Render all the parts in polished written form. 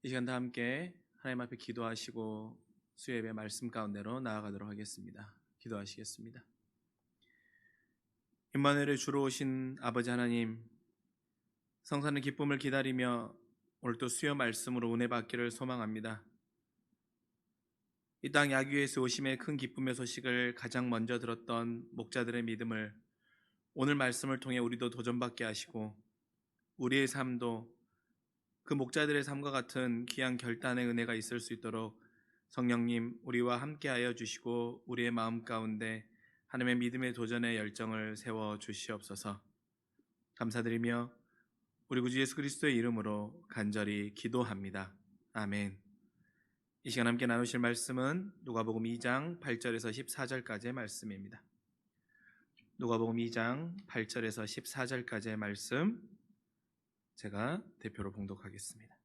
이 시간 다 함께 하나님 앞에 기도하시고 수요예배 말씀 가운데로 나아가도록 하겠습니다. 기도하시겠습니다. 임마누엘의 주로 오신 아버지 하나님, 성사는 기쁨을 기다리며 오늘도 수요 말씀으로 은혜 받기를 소망합니다. 이 땅 야기에서 오심의 큰 기쁨의 소식을 가장 먼저 들었던 목자들의 믿음을 오늘 말씀을 통해 우리도 도전받게 하시고 우리의 삶도 그 목자들의 삶과 같은 귀한 결단의 은혜가 있을 수 있도록 성령님 우리와 함께하여 주시고 우리의 마음 가운데 하나님의 믿음의 도전의 열정을 세워 주시옵소서. 감사드리며 우리 구주 예수 그리스도의 이름으로 간절히 기도합니다. 아멘. 이 시간 함께 나누실 말씀은 누가복음 2장 8절에서 14절까지의 말씀입니다. 누가복음 2장 8절에서 14절까지의 말씀 제가 대표로 봉독하겠습니다.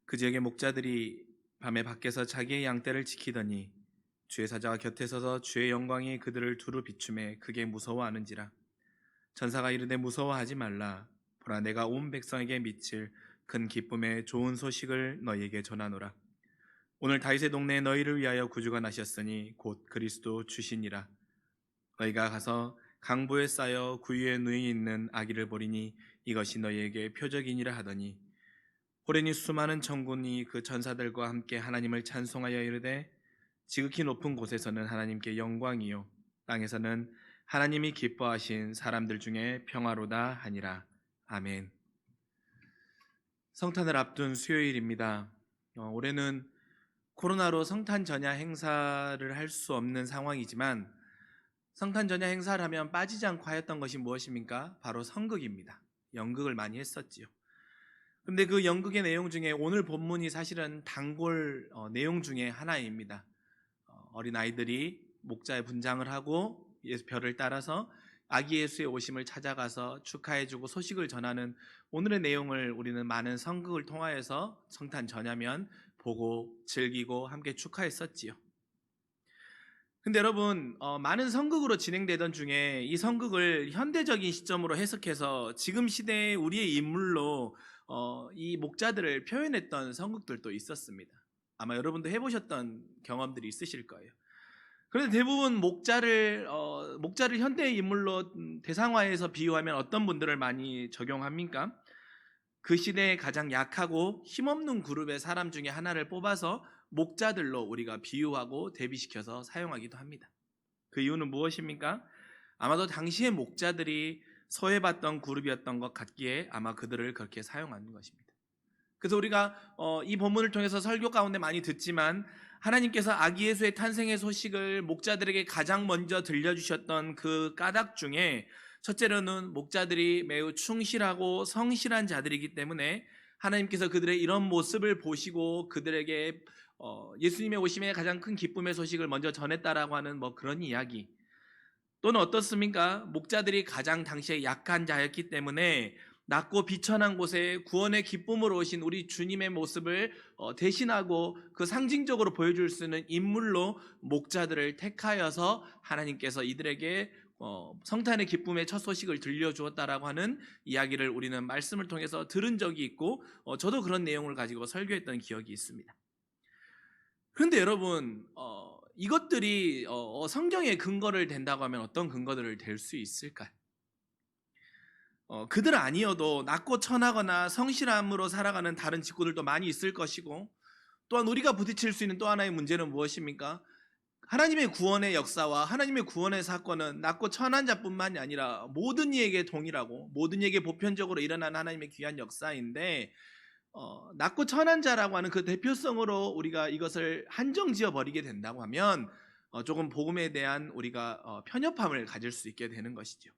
그 지역의 목자들이 밤에 밖에서 자기의 양떼를 지키더니 주의 사자가 곁에 서서 주의 영광이 그들을 두루 비추매 크게 무서워하는지라. 천사가 이르되 무서워하지 말라. 보라 내가 온 백성에게 미칠 큰 기쁨의 좋은 소식을 너희에게 전하노라. 오늘 다윗의 동네에 너희를 위하여 구주가 나셨으니 곧 그리스도 주시니라. 너희가 가서 강보에 쌓여 구유에 누이 있는 아기를 보리니 이것이 너희에게 표적이니라 하더니 호련히 수많은 천군이 그 천사들과 함께 하나님을 찬송하여 이르되 지극히 높은 곳에서는 하나님께 영광이요 땅에서는 하나님이 기뻐하신 사람들 중에 평화로다 하니라. 아멘. 성탄을 앞둔 수요일입니다. 올해는 코로나로 성탄 전야 행사를 할 수 없는 상황이지만 성탄 전야 행사를 하면 빠지지 않고 하였던 것이 무엇입니까? 바로 성극입니다. 연극을 많이 했었지요. 그런데 그 연극의 내용 중에 오늘 본문이 사실은 단골 내용 중에 하나입니다. 어린아이들이 목자의 분장을 하고 예수 별을 따라서 아기 예수의 오심을 찾아가서 축하해주고 소식을 전하는 오늘의 내용을 우리는 많은 성극을 통하여서 성탄 전야면 보고 즐기고 함께 축하했었지요. 근데 여러분, 많은 성극으로 진행되던 중에 이 성극을 현대적인 시점으로 해석해서 지금 시대의 우리의 인물로 이 목자들을 표현했던 성극들도 있었습니다. 아마 여러분도 해보셨던 경험들이 있으실 거예요. 그런데 대부분 목자를 현대의 인물로 대상화해서 비유하면 어떤 분들을 많이 적용합니까? 그 시대에 가장 약하고 힘없는 그룹의 사람 중에 하나를 뽑아서 목자들로 우리가 비유하고 대비시켜서 사용하기도 합니다. 그 이유는 무엇입니까? 아마도 당시의 목자들이 소외받던 그룹이었던 것 같기에 아마 그들을 그렇게 사용하는 것입니다. 그래서 우리가 이 본문을 통해서 설교 가운데 많이 듣지만 하나님께서 아기 예수의 탄생의 소식을 목자들에게 가장 먼저 들려주셨던 그 까닭 중에 첫째로는 목자들이 매우 충실하고 성실한 자들이기 때문에 하나님께서 그들의 이런 모습을 보시고 그들에게 예수님의 오심의 가장 큰 기쁨의 소식을 먼저 전했다라고 하는 그런 이야기, 또는 어떻습니까? 목자들이 가장 당시에 약한 자였기 때문에 낮고 비천한 곳에 구원의 기쁨으로 오신 우리 주님의 모습을 대신하고 그 상징적으로 보여줄 수 있는 인물로 목자들을 택하여서 하나님께서 이들에게 성탄의 기쁨의 첫 소식을 들려주었다라고 하는 이야기를 우리는 말씀을 통해서 들은 적이 있고 저도 그런 내용을 가지고 설교했던 기억이 있습니다. 그런데 여러분, 이것들이 성경의 근거를 된다고 하면 어떤 근거들을 댈 수 있을까요? 그들 아니어도 낮고 천하거나 성실함으로 살아가는 다른 직구들도 많이 있을 것이고, 또한 우리가 부딪힐 수 있는 또 하나의 문제는 무엇입니까? 하나님의 구원의 역사와 하나님의 구원의 사건은 낮고 천한 자뿐만이 아니라 모든 이에게 동일하고 모든 이에게 보편적으로 일어나는 하나님의 귀한 역사인데, 낮고 천한 자라고 하는 그 대표성으로 우리가 이것을 한정지어 버리게 된다고 하면 조금 복음에 대한 우리가 편협함을 가질 수 있게 되는 것이죠.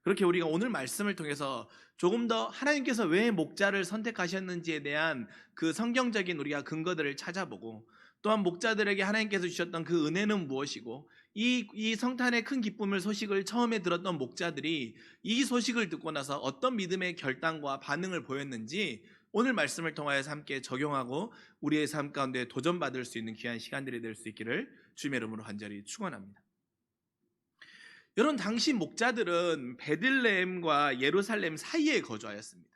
그렇게 우리가 오늘 말씀을 통해서 조금 더 하나님께서 왜 목자를 선택하셨는지에 대한 그 성경적인 우리가 근거들을 찾아보고, 또한 목자들에게 하나님께서 주셨던 그 은혜는 무엇이고, 이 성탄의 큰 기쁨을 소식을 처음에 들었던 목자들이 이 소식을 듣고 나서 어떤 믿음의 결단과 반응을 보였는지 오늘 말씀을 통하여서 함께 적용하고 우리의 삶 가운데 도전받을 수 있는 귀한 시간들이 될 수 있기를 주님의 이름으로 간절히 축원합니다. 여러분, 당시 목자들은 베들레헴과 예루살렘 사이에 거주하였습니다.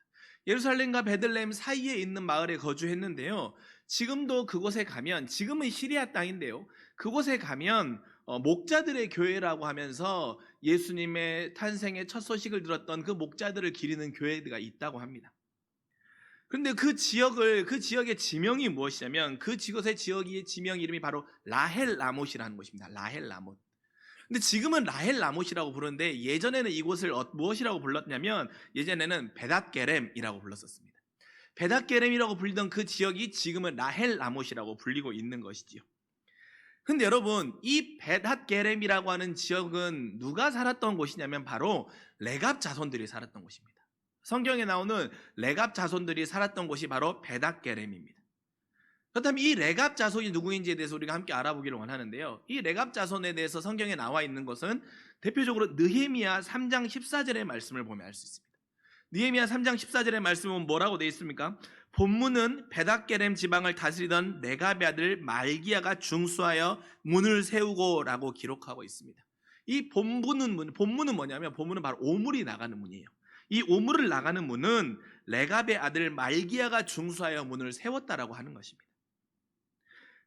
예루살렘과 베들레헴 사이에 있는 마을에 거주했는데요. 지금도 그곳에 가면, 지금은 시리아 땅인데요. 그곳에 가면 목자들의 교회라고 하면서 예수님의 탄생의 첫 소식을 들었던 그 목자들을 기리는 교회가 있다고 합니다. 그런데 그 지역의 지명이 무엇이냐면, 그 지역의 지명 이름이 바로 라헬 라못이라는 곳입니다. 라헬 라못. 근데 지금은 라헬 라못이라고 부르는데, 예전에는 이곳을 무엇이라고 불렀냐면, 예전에는 베닷게렘이라고 불렀었습니다. 베닷게렘이라고 불리던 그 지역이 지금은 라헬 라못이라고 불리고 있는 것이지요. 근데 여러분, 이 베닷게렘이라고 하는 지역은 누가 살았던 곳이냐면 바로 레갑 자손들이 살았던 곳입니다. 성경에 나오는 레갑 자손들이 살았던 곳이 바로 베닷게렘입니다. 그렇다면 이 레갑 자손이 누구인지에 대해서 우리가 함께 알아보기를 원하는데요. 이 레갑 자손에 대해서 성경에 나와 있는 것은 대표적으로 느헤미야 3장 14절의 말씀을 보면 알 수 있습니다. 느헤미야 3장 14절의 말씀은 뭐라고 되어 있습니까? 본문은 베닷게렘 지방을 다스리던 레갑의 아들 말기야가 중수하여 문을 세우고 라고 기록하고 있습니다. 이 본문은 뭐냐면, 본문은 바로 오물이 나가는 문이에요. 이 오물을 나가는 문은 레갑의 아들 말기야가 중수하여 문을 세웠다라고 하는 것입니다.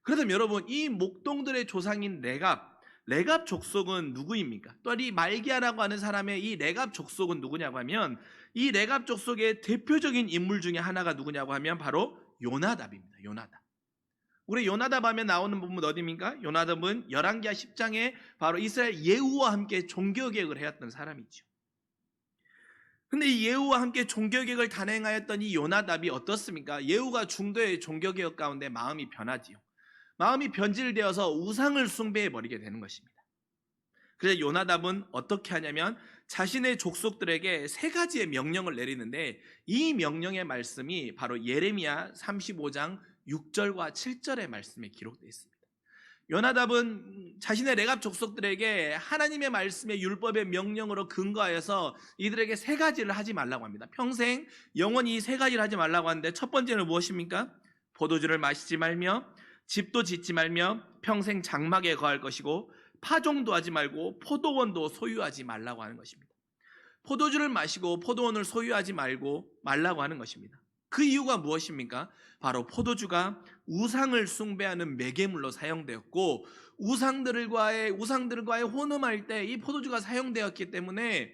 그렇다면 여러분, 이 목동들의 조상인 레갑 족속은 누구입니까? 또 이 말기야라고 하는 사람의 이 레갑 족속은 누구냐고 하면, 이 레갑 족속의 대표적인 인물 중에 하나가 누구냐고 하면 바로 요나답입니다. 요나답. 우리 요나답 하면 나오는 부분 어디입니까? 요나답은 열왕기하 10장에 바로 이스라엘 예후와 함께 종교개혁을 해왔던 사람이죠. 근데 이 예후와 함께 종교개혁을 단행하였던 이 요나답이 어떻습니까? 예후가 중도의 종교개혁 가운데 마음이 변하지요. 마음이 변질되어서 우상을 숭배해버리게 되는 것입니다. 그래서 요나답은 어떻게 하냐면 자신의 족속들에게 세 가지의 명령을 내리는데, 이 명령의 말씀이 바로 예레미야 35장 6절과 7절의 말씀에 기록되어 있습니다. 요나답은 자신의 레갑 족속들에게 하나님의 말씀의 율법의 명령으로 근거하여서 이들에게 세 가지를 하지 말라고 합니다. 평생 영원히 세 가지를 하지 말라고 하는데, 첫 번째는 무엇입니까? 포도주를 마시지 말며, 집도 짓지 말며, 평생 장막에 거할 것이고, 파종도 하지 말고 포도원도 소유하지 말라고 하는 것입니다. 포도주를 마시고 포도원을 소유하지 말라고 하는 것입니다. 그 이유가 무엇입니까? 바로 포도주가 우상을 숭배하는 매개물로 사용되었고, 우상들과의 혼음할 때 이 포도주가 사용되었기 때문에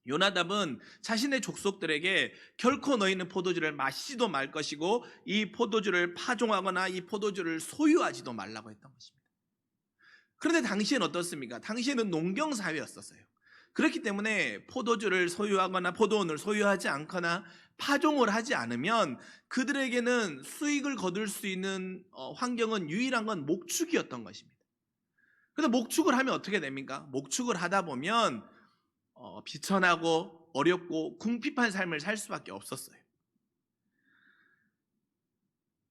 요나답은 자신의 족속들에게 결코 너희는 포도주를 마시지도 말 것이고, 이 포도주를 파종하거나 이 포도주를 소유하지도 말라고 했던 것입니다. 그런데 당시에는 어떻습니까? 당시에는 농경사회였었어요. 그렇기 때문에 포도주를 소유하거나 포도원을 소유하지 않거나 파종을 하지 않으면 그들에게는 수익을 거둘 수 있는 환경은, 유일한 건 목축이었던 것입니다. 그런데 목축을 하면 어떻게 됩니까? 목축을 하다 보면 비천하고 어렵고 궁핍한 삶을 살 수밖에 없었어요.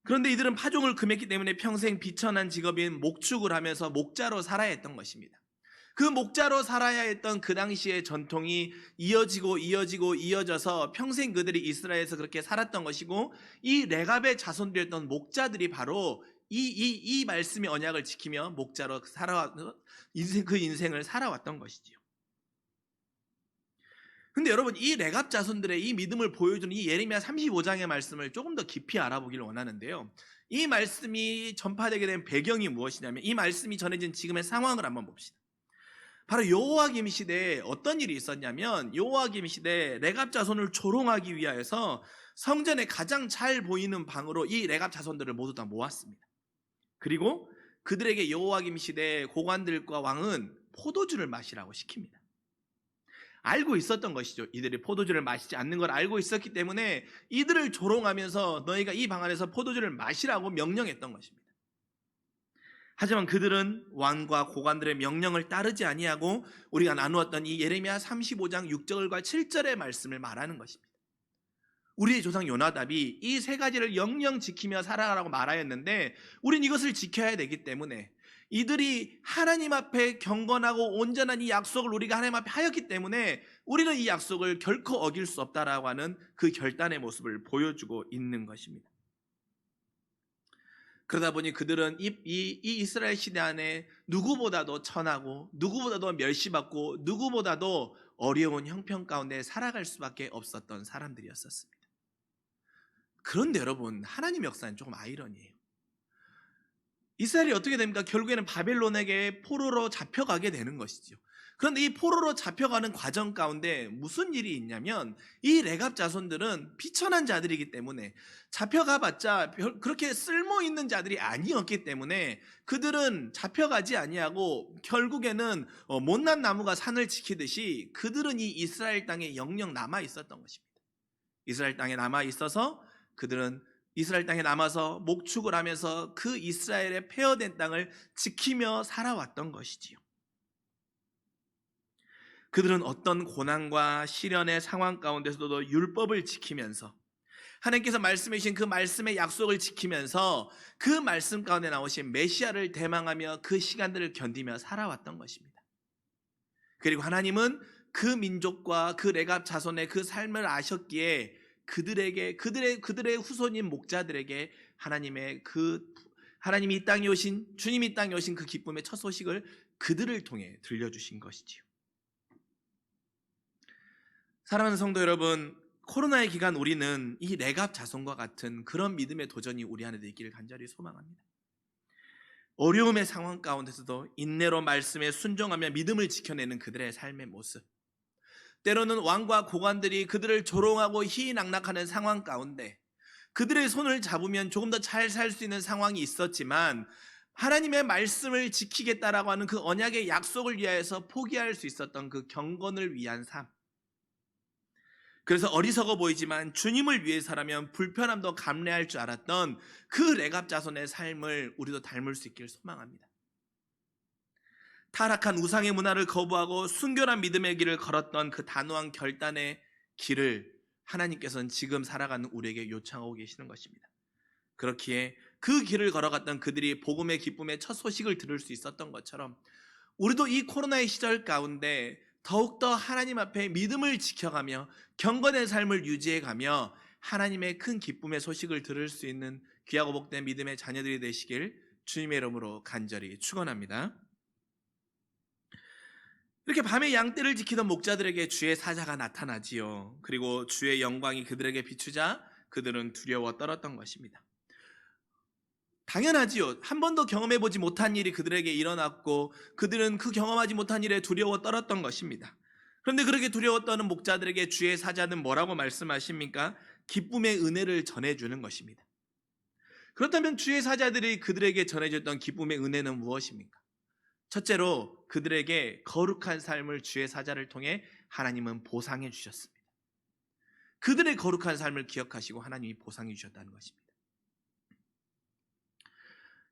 그런데 이들은 파종을 금했기 때문에 평생 비천한 직업인 목축을 하면서 목자로 살아야 했던 것입니다. 그 목자로 살아야 했던 그 당시의 전통이 이어져서 평생 그들이 이스라엘에서 그렇게 살았던 것이고, 이 레갑의 자손들이었던 목자들이 바로 이 말씀의 언약을 지키며 목자로 그 인생을 살아왔던 것이지요. 근데 여러분, 이 레갑 자손들의 이 믿음을 보여주는 이 예레미야 35장의 말씀을 조금 더 깊이 알아보기를 원하는데요. 이 말씀이 전파되게 된 배경이 무엇이냐면, 이 말씀이 전해진 지금의 상황을 한번 봅시다. 바로 여호와김 시대에 어떤 일이 있었냐면, 여호와김 시대에 레갑 자손을 조롱하기 위하여서 성전에 가장 잘 보이는 방으로 이 레갑 자손들을 모두 다 모았습니다. 그리고 그들에게 여호와김 시대의 고관들과 왕은 포도주를 마시라고 시킵니다. 알고 있었던 것이죠. 이들이 포도주를 마시지 않는 걸 알고 있었기 때문에 이들을 조롱하면서 너희가 이 방 안에서 포도주를 마시라고 명령했던 것입니다. 하지만 그들은 왕과 고관들의 명령을 따르지 아니하고 우리가 나누었던 이 예레미야 35장 6절과 7절의 말씀을 말하는 것입니다. 우리의 조상 요나답이 이 세 가지를 영영 지키며 살아가라고 말하였는데, 우린 이것을 지켜야 되기 때문에, 이들이 하나님 앞에 경건하고 온전한 이 약속을 우리가 하나님 앞에 하였기 때문에 우리는 이 약속을 결코 어길 수 없다라고 하는 그 결단의 모습을 보여주고 있는 것입니다. 그러다 보니 그들은 이 이스라엘 시대 안에 누구보다도 천하고 누구보다도 멸시받고 누구보다도 어려운 형편 가운데 살아갈 수밖에 없었던 사람들이었습니다. 그런데 여러분, 하나님의 역사는 조금 아이러니해요. 이스라엘이 어떻게 됩니까? 결국에는 바벨론에게 포로로 잡혀가게 되는 것이죠. 그런데 이 포로로 잡혀가는 과정 가운데 무슨 일이 있냐면, 이 레갑 자손들은 비천한 자들이기 때문에 잡혀가봤자 그렇게 쓸모 있는 자들이 아니었기 때문에 그들은 잡혀가지 아니하고 결국에는 못난 나무가 산을 지키듯이 그들은 이 이스라엘 땅에 영영 남아 있었던 것입니다. 이스라엘 땅에 남아 있어서 그들은 이스라엘 땅에 남아서 목축을 하면서 그 이스라엘의 폐허된 땅을 지키며 살아왔던 것이지요. 그들은 어떤 고난과 시련의 상황 가운데서도 율법을 지키면서 하나님께서 말씀해 주신 그 말씀의 약속을 지키면서 그 말씀 가운데 나오신 메시아를 대망하며 그 시간들을 견디며 살아왔던 것입니다. 그리고 하나님은 그 민족과 그 레갑 자손의 그 삶을 아셨기에 그들의 후손인 목자들에게 하나님이 이 땅에 오신, 주님이 이 땅에 오신 그 기쁨의 첫 소식을 그들을 통해 들려주신 것이지요. 사랑하는 성도 여러분, 코로나의 기간 우리는 이 레갑 자손과 같은 그런 믿음의 도전이 우리 안에 있기를 간절히 소망합니다. 어려움의 상황 가운데서도 인내로 말씀에 순종하며 믿음을 지켜내는 그들의 삶의 모습, 때로는 왕과 고관들이 그들을 조롱하고 희낙락하는 상황 가운데 그들의 손을 잡으면 조금 더 잘 살 수 있는 상황이 있었지만 하나님의 말씀을 지키겠다라고 하는 그 언약의 약속을 위하여서 포기할 수 있었던 그 경건을 위한 삶, 그래서 어리석어 보이지만 주님을 위해서라면 불편함도 감내할 줄 알았던 그 레갑 자손의 삶을 우리도 닮을 수 있기를 소망합니다. 타락한 우상의 문화를 거부하고 순결한 믿음의 길을 걸었던 그 단호한 결단의 길을 하나님께서는 지금 살아가는 우리에게 요청하고 계시는 것입니다. 그렇기에 그 길을 걸어갔던 그들이 복음의 기쁨의 첫 소식을 들을 수 있었던 것처럼 우리도 이 코로나의 시절 가운데 더욱더 하나님 앞에 믿음을 지켜가며 경건의 삶을 유지해가며 하나님의 큰 기쁨의 소식을 들을 수 있는 귀하고 복된 믿음의 자녀들이 되시길 주님의 이름으로 간절히 축원합니다. 이렇게 밤에 양떼를 지키던 목자들에게 주의 사자가 나타나지요. 그리고 주의 영광이 그들에게 비추자 그들은 두려워 떨었던 것입니다. 당연하지요. 한 번도 경험해보지 못한 일이 그들에게 일어났고 그들은 그 경험하지 못한 일에 두려워 떨었던 것입니다. 그런데 그렇게 두려워 떠는 목자들에게 주의 사자는 뭐라고 말씀하십니까? 기쁨의 은혜를 전해주는 것입니다. 그렇다면 주의 사자들이 그들에게 전해줬던 기쁨의 은혜는 무엇입니까? 첫째로 그들에게 거룩한 삶을 주의 사자를 통해 하나님은 보상해 주셨습니다. 그들의 거룩한 삶을 기억하시고 하나님이 보상해 주셨다는 것입니다.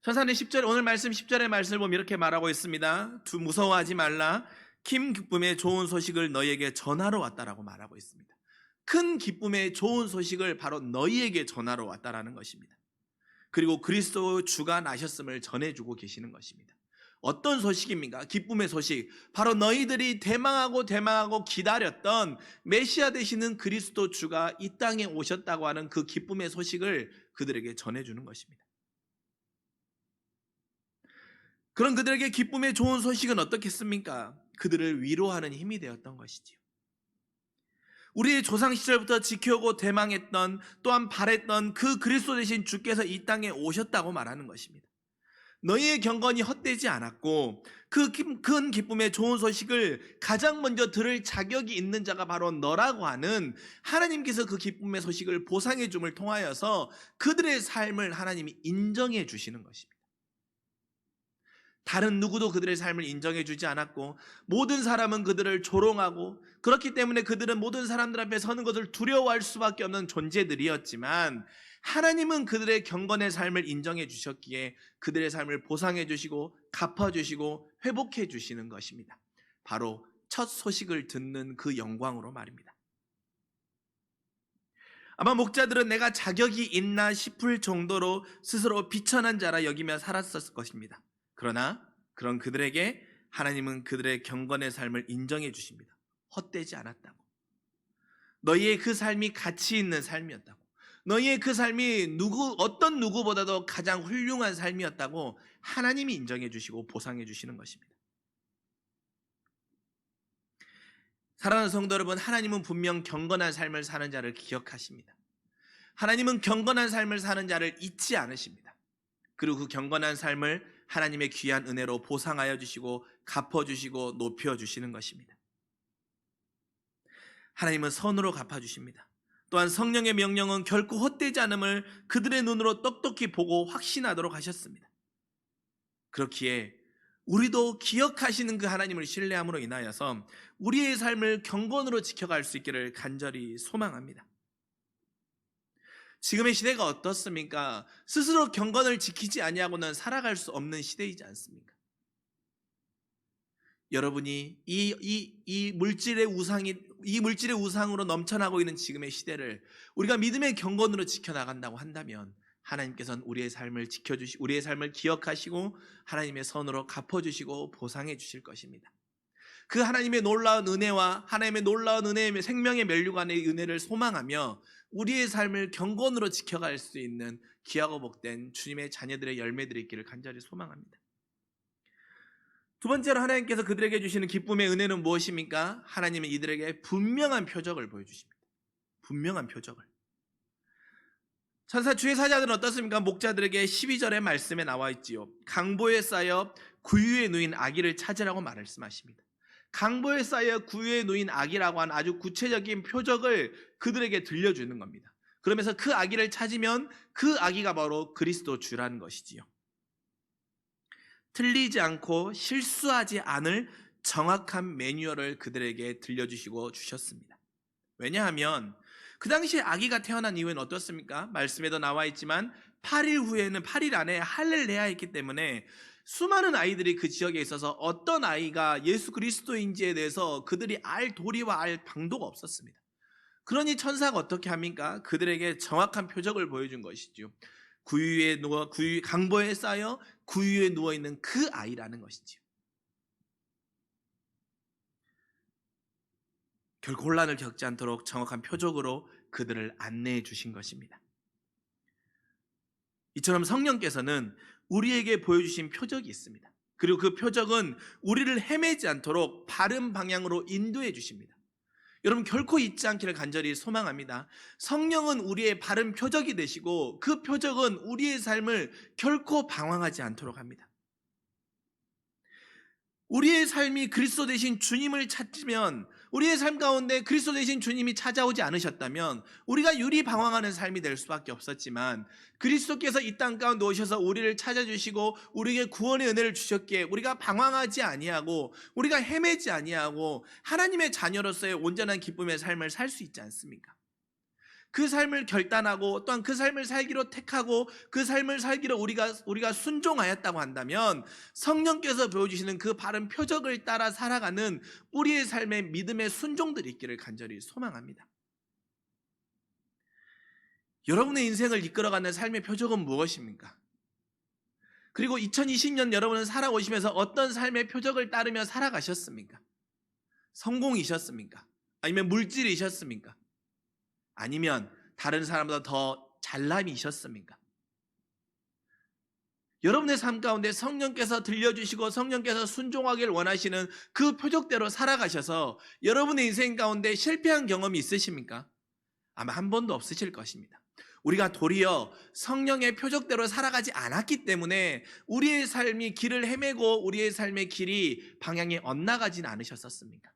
전사는 10절, 오늘 말씀 10절의 말씀을 보면 이렇게 말하고 있습니다. 무서워하지 말라. 큰 기쁨의 좋은 소식을 너희에게 전하러 왔다라고 말하고 있습니다. 큰 기쁨의 좋은 소식을 바로 너희에게 전하러 왔다라는 것입니다. 그리고 그리스도 주가 나셨음을 전해주고 계시는 것입니다. 어떤 소식입니까? 기쁨의 소식. 바로 너희들이 대망하고 기다렸던 메시아 되시는 그리스도 주가 이 땅에 오셨다고 하는 그 기쁨의 소식을 그들에게 전해주는 것입니다. 그런 그들에게 기쁨의 좋은 소식은 어떻겠습니까? 그들을 위로하는 힘이 되었던 것이지요. 우리의 조상 시절부터 지켜오고 대망했던, 또한 바랬던 그 그리스도 되신 주께서 이 땅에 오셨다고 말하는 것입니다. 너희의 경건이 헛되지 않았고 그 큰 기쁨의 좋은 소식을 가장 먼저 들을 자격이 있는 자가 바로 너라고 하는 하나님께서 그 기쁨의 소식을 보상해 줌을 통하여서 그들의 삶을 하나님이 인정해 주시는 것입니다. 다른 누구도 그들의 삶을 인정해 주지 않았고 모든 사람은 그들을 조롱하고 그렇기 때문에 그들은 모든 사람들 앞에 서는 것을 두려워할 수밖에 없는 존재들이었지만 하나님은 그들의 경건의 삶을 인정해 주셨기에 그들의 삶을 보상해 주시고 갚아 주시고 회복해 주시는 것입니다. 바로 첫 소식을 듣는 그 영광으로 말입니다. 아마 목자들은 내가 자격이 있나 싶을 정도로 스스로 비천한 자라 여기며 살았었을 것입니다. 그러나 그런 그들에게 하나님은 그들의 경건의 삶을 인정해 주십니다. 헛되지 않았다고. 너희의 그 삶이 가치 있는 삶이었다고. 너희의 그 삶이 어떤 누구보다도 가장 훌륭한 삶이었다고 하나님이 인정해 주시고 보상해 주시는 것입니다. 사랑하는 성도 여러분, 하나님은 분명 경건한 삶을 사는 자를 기억하십니다. 하나님은 경건한 삶을 사는 자를 잊지 않으십니다. 그리고 그 경건한 삶을 하나님의 귀한 은혜로 보상하여 주시고 갚아주시고 높여주시는 것입니다. 하나님은 선으로 갚아주십니다. 또한 성령의 명령은 결코 헛되지 않음을 그들의 눈으로 똑똑히 보고 확신하도록 하셨습니다. 그렇기에 우리도 기억하시는 그 하나님을 신뢰함으로 인하여서 우리의 삶을 경건으로 지켜갈 수 있기를 간절히 소망합니다. 지금의 시대가 어떻습니까? 스스로 경건을 지키지 아니하고는 살아갈 수 없는 시대이지 않습니까? 여러분이 이 물질의 우상으로 넘쳐나고 있는 지금의 시대를 우리가 믿음의 경건으로 지켜나간다고 한다면 하나님께서는 우리의 삶을 우리의 삶을 기억하시고 하나님의 선으로 갚아주시고 보상해 주실 것입니다. 그 하나님의 놀라운 은혜와 하나님의 놀라운 은혜의 생명의 면류관의 은혜를 소망하며 우리의 삶을 경건으로 지켜갈 수 있는 귀하고 복된 주님의 자녀들의 열매들이 있기를 간절히 소망합니다. 두 번째로 하나님께서 그들에게 주시는 기쁨의 은혜는 무엇입니까? 하나님은 이들에게 분명한 표적을 보여주십니다. 분명한 표적을. 천사 주의 사자들은 어떻습니까? 목자들에게 12절의 말씀에 나와 있지요. 강보에 쌓여 구유에 누인 아기를 찾으라고 말씀하십니다. 강보에 쌓여 구유에 누인 아기라고 하는 아주 구체적인 표적을 그들에게 들려주는 겁니다. 그러면서 그 아기를 찾으면 그 아기가 바로 그리스도 주라는 것이지요. 틀리지 않고 실수하지 않을 정확한 매뉴얼을 그들에게 들려주시고 주셨습니다. 왜냐하면 그 당시에 아기가 태어난 이후에는 어떻습니까? 말씀에도 나와 있지만 8일 안에 할례를 해야 했기 때문에 수많은 아이들이 그 지역에 있어서 어떤 아이가 예수 그리스도인지에 대해서 그들이 알 도리와 알 방도가 없었습니다. 그러니 천사가 어떻게 합니까? 그들에게 정확한 표적을 보여준 것이죠. 강보에 쌓여 구유에 누워있는 그 아이라는 것이지요. 결코 혼란을 겪지 않도록 정확한 표적으로 그들을 안내해 주신 것입니다. 이처럼 성령께서는 우리에게 보여주신 표적이 있습니다. 그리고 그 표적은 우리를 헤매지 않도록 바른 방향으로 인도해 주십니다. 여러분 결코 잊지 않기를 간절히 소망합니다. 성령은 우리의 바른 표적이 되시고 그 표적은 우리의 삶을 결코 방황하지 않도록 합니다. 우리의 삶이 그리스도 되신 주님을 찾으면, 우리의 삶 가운데 그리스도 되신 주님이 찾아오지 않으셨다면 우리가 유리 방황하는 삶이 될 수밖에 없었지만, 그리스도께서 이 땅 가운데 오셔서 우리를 찾아주시고 우리에게 구원의 은혜를 주셨기에 우리가 방황하지 아니하고 우리가 헤매지 아니하고 하나님의 자녀로서의 온전한 기쁨의 삶을 살 수 있지 않습니까? 그 삶을 결단하고 또한 그 삶을 살기로 택하고 그 삶을 살기로 우리가 순종하였다고 한다면 성령께서 보여주시는 그 바른 표적을 따라 살아가는 우리의 삶의 믿음의 순종들이 있기를 간절히 소망합니다. 여러분의 인생을 이끌어가는 삶의 표적은 무엇입니까? 그리고 2020년 여러분은 살아오시면서 어떤 삶의 표적을 따르며 살아가셨습니까? 성공이셨습니까? 아니면 물질이셨습니까? 아니면 다른 사람보다 더 잘남이셨습니까? 여러분의 삶 가운데 성령께서 들려주시고 성령께서 순종하기를 원하시는 그 표적대로 살아가셔서 여러분의 인생 가운데 실패한 경험이 있으십니까? 아마 한 번도 없으실 것입니다. 우리가 도리어 성령의 표적대로 살아가지 않았기 때문에 우리의 삶이 길을 헤매고 우리의 삶의 길이 방향이 엇나가진 않으셨었습니까?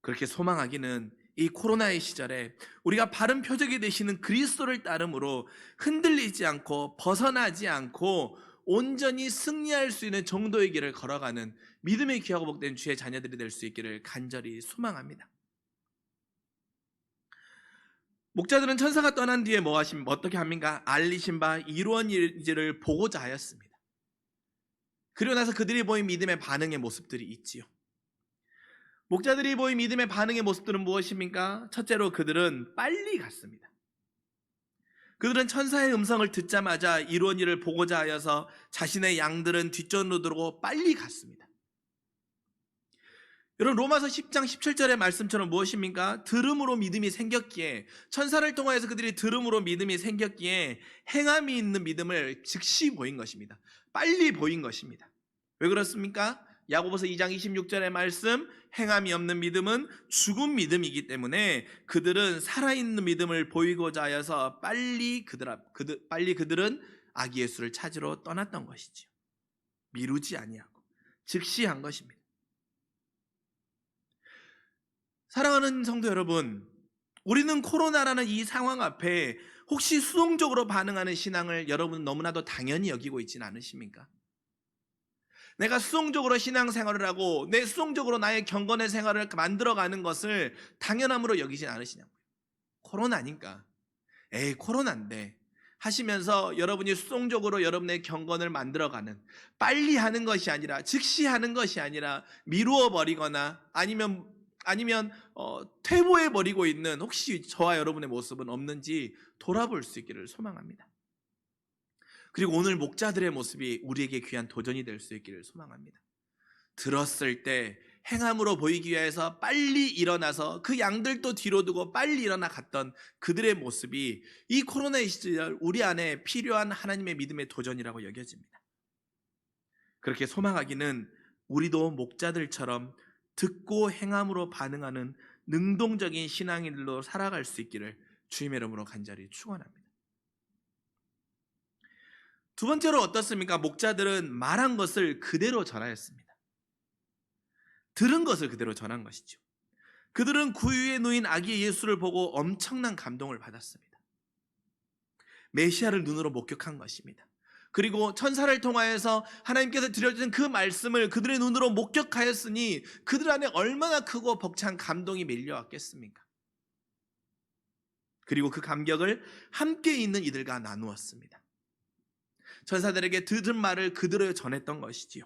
그렇게 소망하기는 이 코로나의 시절에 우리가 바른 표적이 되시는 그리스도를 따름으로 흔들리지 않고 벗어나지 않고 온전히 승리할 수 있는 정도의 길을 걸어가는 믿음의 귀하고 복된 주의 자녀들이 될 수 있기를 간절히 소망합니다. 목자들은 천사가 떠난 뒤에 어떻게 합니까? 알리신 바 이루어질지를 보고자 하였습니다. 그리고 나서 그들이 보인 믿음의 반응의 모습들이 있지요. 목자들이 보인 믿음의 반응의 모습들은 무엇입니까? 첫째로 그들은 빨리 갔습니다. 그들은 천사의 음성을 듣자마자 이루어진 일을 보고자 하여서 자신의 양들은 뒷전으로 두고 빨리 갔습니다. 여러분 로마서 10장 17절의 말씀처럼 무엇입니까? 들음으로 믿음이 생겼기에, 천사를 통하여서 그들이 들음으로 믿음이 생겼기에 행함이 있는 믿음을 즉시 보인 것입니다. 빨리 보인 것입니다. 왜 그렇습니까? 야고보서 2장 26절의 말씀, 행함이 없는 믿음은 죽은 믿음이기 때문에 그들은 살아있는 믿음을 보이고자 하여서 빨리 그들은 아기 예수를 찾으러 떠났던 것이지요. 미루지 아니하고 즉시 한 것입니다. 사랑하는 성도 여러분, 우리는 코로나라는 이 상황 앞에 혹시 수동적으로 반응하는 신앙을 여러분 너무나도 당연히 여기고 있지는 않으십니까? 내가 수동적으로 신앙생활을 하고 내 수동적으로 나의 경건의 생활을 만들어가는 것을 당연함으로 여기진 않으시냐고요. 코로나니까 에이 코로나인데 하시면서 여러분이 수동적으로 여러분의 경건을 만들어가는, 빨리 하는 것이 아니라 즉시 하는 것이 아니라 미루어 버리거나 아니면 퇴보해 버리고 있는 혹시 저와 여러분의 모습은 없는지 돌아볼 수 있기를 소망합니다. 그리고 오늘 목자들의 모습이 우리에게 귀한 도전이 될 수 있기를 소망합니다. 들었을 때 행함으로 보이기 위해서 빨리 일어나서 그 양들도 뒤로 두고 빨리 일어나 갔던 그들의 모습이 이 코로나의 시절 우리 안에 필요한 하나님의 믿음의 도전이라고 여겨집니다. 그렇게 소망하기는 우리도 목자들처럼 듣고 행함으로 반응하는 능동적인 신앙인들로 살아갈 수 있기를 주님의 이름으로 간절히 축원합니다. 두 번째로 어떻습니까? 목자들은 말한 것을 그대로 전하였습니다. 들은 것을 그대로 전한 것이죠. 그들은 구유에 누인 아기 예수를 보고 엄청난 감동을 받았습니다. 메시아를 눈으로 목격한 것입니다. 그리고 천사를 통하여서 하나님께서 드려주신 그 말씀을 그들의 눈으로 목격하였으니 그들 안에 얼마나 크고 벅찬 감동이 밀려왔겠습니까? 그리고 그 감격을 함께 있는 이들과 나누었습니다. 천사들에게 들은 말을 그대로 전했던 것이지요.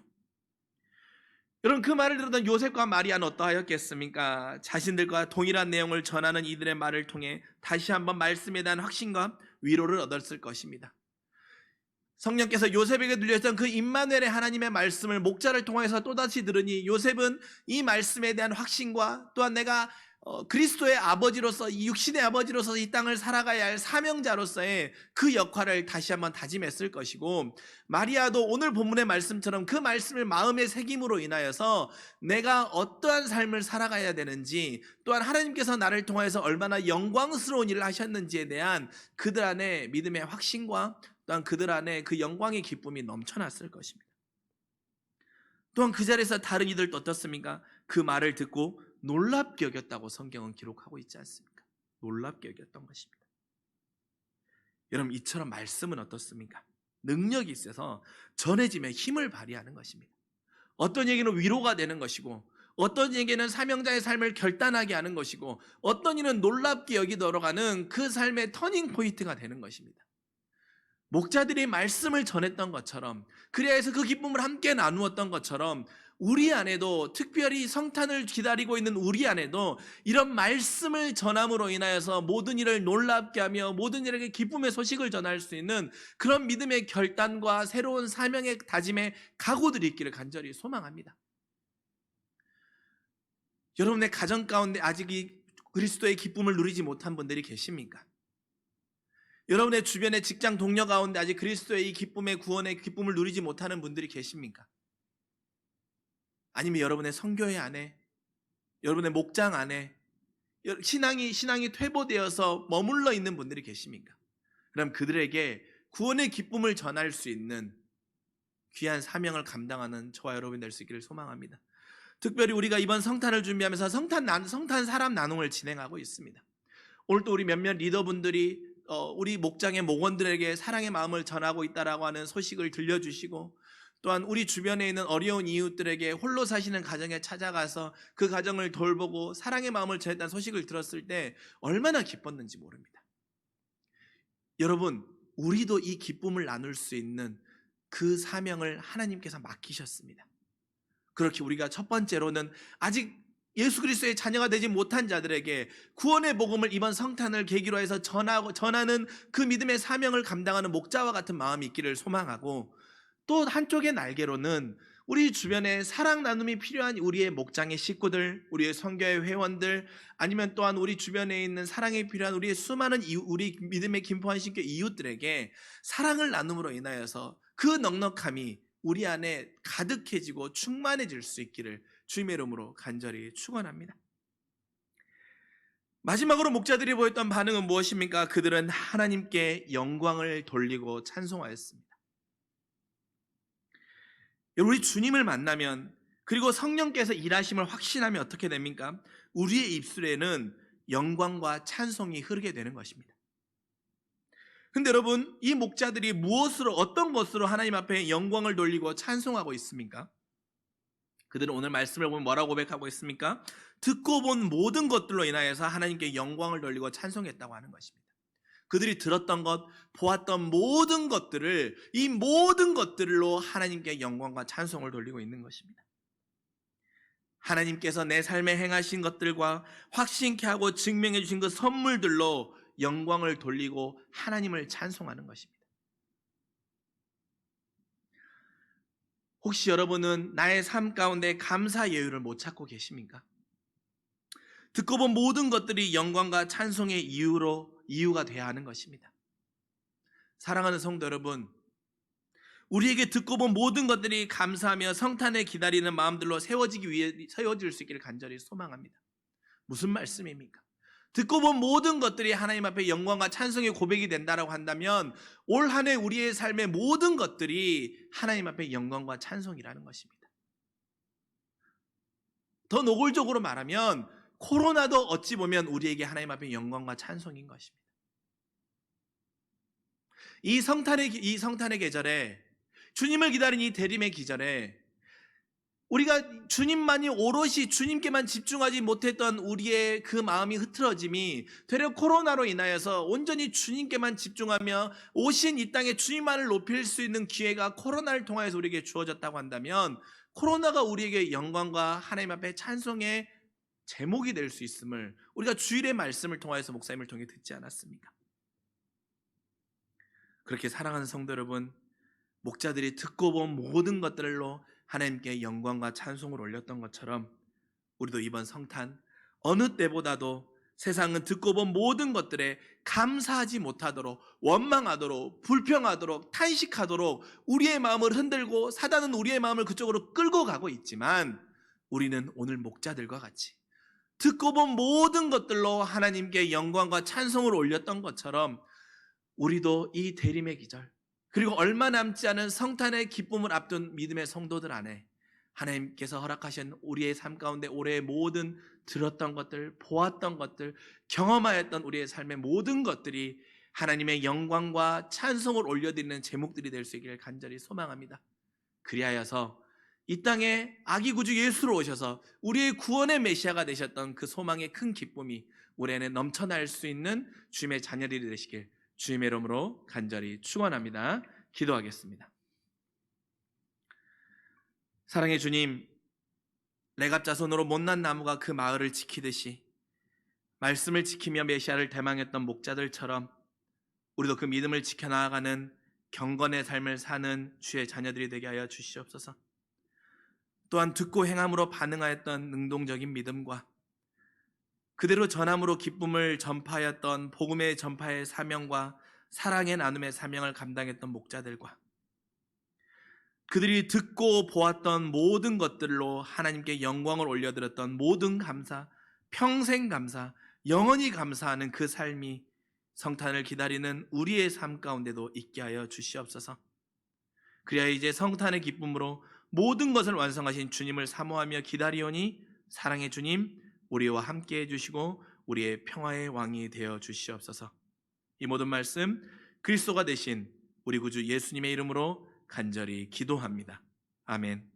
여러분, 그 말을 들었던 요셉과 마리아는 어떠하였겠습니까? 자신들과 동일한 내용을 전하는 이들의 말을 통해 다시 한번 말씀에 대한 확신과 위로를 얻었을 것입니다. 성령께서 요셉에게 들려줬던 그 임마누엘의 하나님의 말씀을 목자를 통해서 또다시 들으니 요셉은 이 말씀에 대한 확신과 또한 내가 그리스도의 아버지로서, 이 육신의 아버지로서 이 땅을 살아가야 할 사명자로서의 그 역할을 다시 한번 다짐했을 것이고, 마리아도 오늘 본문의 말씀처럼 그 말씀을 마음에 새김으로 인하여서 내가 어떠한 삶을 살아가야 되는지, 또한 하나님께서 나를 통해서 얼마나 영광스러운 일을 하셨는지에 대한 그들 안에 믿음의 확신과 또한 그들 안에 그 영광의 기쁨이 넘쳐났을 것입니다. 또한 그 자리에서 다른 이들도 어떻습니까? 그 말을 듣고 놀랍게 여겼다고 성경은 기록하고 있지 않습니까? 놀랍게 여겼던 것입니다. 여러분, 이처럼 말씀은 어떻습니까? 능력이 있어서 전해지며 힘을 발휘하는 것입니다. 어떤 얘기는 위로가 되는 것이고, 어떤 얘기는 사명자의 삶을 결단하게 하는 것이고, 어떤 이는 놀랍게 여기도록 하는 그 삶의 터닝 포인트가 되는 것입니다. 목자들이 말씀을 전했던 것처럼, 그리하여서 그 기쁨을 함께 나누었던 것처럼 우리 안에도, 특별히 성탄을 기다리고 있는 우리 안에도 이런 말씀을 전함으로 인하여서 모든 일을 놀랍게 하며 모든 일에게 기쁨의 소식을 전할 수 있는 그런 믿음의 결단과 새로운 사명의 다짐의 각오들이 있기를 간절히 소망합니다. 여러분의 가정 가운데 아직 이 그리스도의 기쁨을 누리지 못한 분들이 계십니까? 여러분의 주변의 직장 동료 가운데 아직 그리스도의 이 기쁨의 구원의 기쁨을 누리지 못하는 분들이 계십니까? 아니면 여러분의 선교회 안에, 여러분의 목장 안에 신앙이 퇴보되어서 머물러 있는 분들이 계십니까? 그럼 그들에게 구원의 기쁨을 전할 수 있는 귀한 사명을 감당하는 저와 여러분이 될 수 있기를 소망합니다. 특별히 우리가 이번 성탄을 준비하면서 성탄 사람 나눔을 진행하고 있습니다. 오늘 또 우리 몇몇 리더분들이 우리 목장의 목원들에게 사랑의 마음을 전하고 있다라고 하는 소식을 들려주시고, 또한 우리 주변에 있는 어려운 이웃들에게 홀로 사시는 가정에 찾아가서 그 가정을 돌보고 사랑의 마음을 전했다는 소식을 들었을 때 얼마나 기뻤는지 모릅니다. 여러분, 우리도 이 기쁨을 나눌 수 있는 그 사명을 하나님께서 맡기셨습니다. 그렇게 우리가 첫 번째로는 아직 예수 그리스도의 자녀가 되지 못한 자들에게 구원의 복음을 이번 성탄을 계기로 해서 전하는 그 믿음의 사명을 감당하는 목자와 같은 마음이 있기를 소망하고, 또 한쪽의 날개로는 우리 주변에 사랑 나눔이 필요한 우리의 목장의 식구들, 우리의 선교회 회원들, 아니면 또한 우리 주변에 있는 사랑이 필요한 우리의 수많은 우리 믿음의 김포한 신교 이웃들에게 사랑을 나눔으로 인하여서 그 넉넉함이 우리 안에 가득해지고 충만해질 수 있기를 주님의 이름으로 간절히 축원합니다. 마지막으로 목자들이 보였던 반응은 무엇입니까? 그들은 하나님께 영광을 돌리고 찬송하였습니다. 우리 주님을 만나면, 그리고 성령께서 일하심을 확신하면 어떻게 됩니까? 우리의 입술에는 영광과 찬송이 흐르게 되는 것입니다. 근데 여러분, 이 목자들이 무엇으로, 어떤 것으로 하나님 앞에 영광을 돌리고 찬송하고 있습니까? 그들은 오늘 말씀을 보면 뭐라고 고백하고 있습니까? 듣고 본 모든 것들로 인하여서 하나님께 영광을 돌리고 찬송했다고 하는 것입니다. 그들이 들었던 것, 보았던 모든 것들을, 이 모든 것들로 하나님께 영광과 찬송을 돌리고 있는 것입니다. 하나님께서 내 삶에 행하신 것들과 확신케 하고 증명해 주신 그 선물들로 영광을 돌리고 하나님을 찬송하는 것입니다. 혹시 여러분은 나의 삶 가운데 감사 예유를 못 찾고 계십니까? 듣고 본 모든 것들이 영광과 찬송의 이유가 되어야 하는 것입니다. 사랑하는 성도 여러분, 우리에게 듣고 본 모든 것들이 감사하며 성탄에 기다리는 마음들로 세워질 수 있기를 간절히 소망합니다. 무슨 말씀입니까? 듣고 본 모든 것들이 하나님 앞에 영광과 찬송의 고백이 된다라고 한다면 올 한 해 우리의 삶의 모든 것들이 하나님 앞에 영광과 찬송이라는 것입니다. 더 노골적으로 말하면 코로나도 어찌 보면 우리에게 하나님 앞에 영광과 찬송인 것입니다. 이 성탄의 계절에, 주님을 기다리는 이 대림의 기절에 우리가 주님만이 오롯이 주님께만 집중하지 못했던 우리의 그 마음이 흐트러짐이 되려 코로나로 인하여서 온전히 주님께만 집중하며 오신 이 땅에 주님만을 높일 수 있는 기회가 코로나를 통하여서 우리에게 주어졌다고 한다면, 코로나가 우리에게 영광과 하나님 앞에 찬송의 제목이 될 수 있음을 우리가 주일의 말씀을 통하여서 목사님을 통해 듣지 않았습니까? 그렇게 사랑하는 성도 여러분, 목자들이 듣고 본 모든 것들로 하나님께 영광과 찬송을 올렸던 것처럼 우리도 이번 성탄 어느 때보다도 세상은 듣고 본 모든 것들에 감사하지 못하도록, 원망하도록, 불평하도록, 탄식하도록 우리의 마음을 흔들고 사단은 우리의 마음을 그쪽으로 끌고 가고 있지만, 우리는 오늘 목자들과 같이 듣고 본 모든 것들로 하나님께 영광과 찬송을 올렸던 것처럼 우리도 이 대림의 기절, 그리고 얼마 남지 않은 성탄의 기쁨을 앞둔 믿음의 성도들 안에 하나님께서 허락하신 우리의 삶 가운데 올해의 모든 들었던 것들, 보았던 것들, 경험하였던 우리의 삶의 모든 것들이 하나님의 영광과 찬송을 올려드리는 제목들이 될 수 있기를 간절히 소망합니다. 그리하여서 이 땅에 아기 구주 예수로 오셔서 우리의 구원의 메시아가 되셨던 그 소망의 큰 기쁨이 우리 안에 넘쳐날 수 있는 주님의 자녀들이 되시길 주님의 이름으로 간절히 축원합니다. 기도하겠습니다. 사랑의 주님, 레갑자손으로 못난 나무가 그 마을을 지키듯이 말씀을 지키며 메시아를 대망했던 목자들처럼 우리도 그 믿음을 지켜나가는 경건의 삶을 사는 주의 자녀들이 되게 하여 주시옵소서. 또한 듣고 행함으로 반응하였던 능동적인 믿음과 그대로 전함으로 기쁨을 전파하였던 복음의 전파의 사명과 사랑의 나눔의 사명을 감당했던 목자들과 그들이 듣고 보았던 모든 것들로 하나님께 영광을 올려드렸던 모든 감사, 평생 감사, 영원히 감사하는 그 삶이 성탄을 기다리는 우리의 삶 가운데도 있게 하여 주시옵소서. 그래야 이제 성탄의 기쁨으로 모든 것을 완성하신 주님을 사모하며 기다리오니 사랑의 주님, 우리와 함께 해주시고 우리의 평화의 왕이 되어 주시옵소서. 이 모든 말씀 그리스도가 되신 우리 구주 예수님의 이름으로 간절히 기도합니다. 아멘.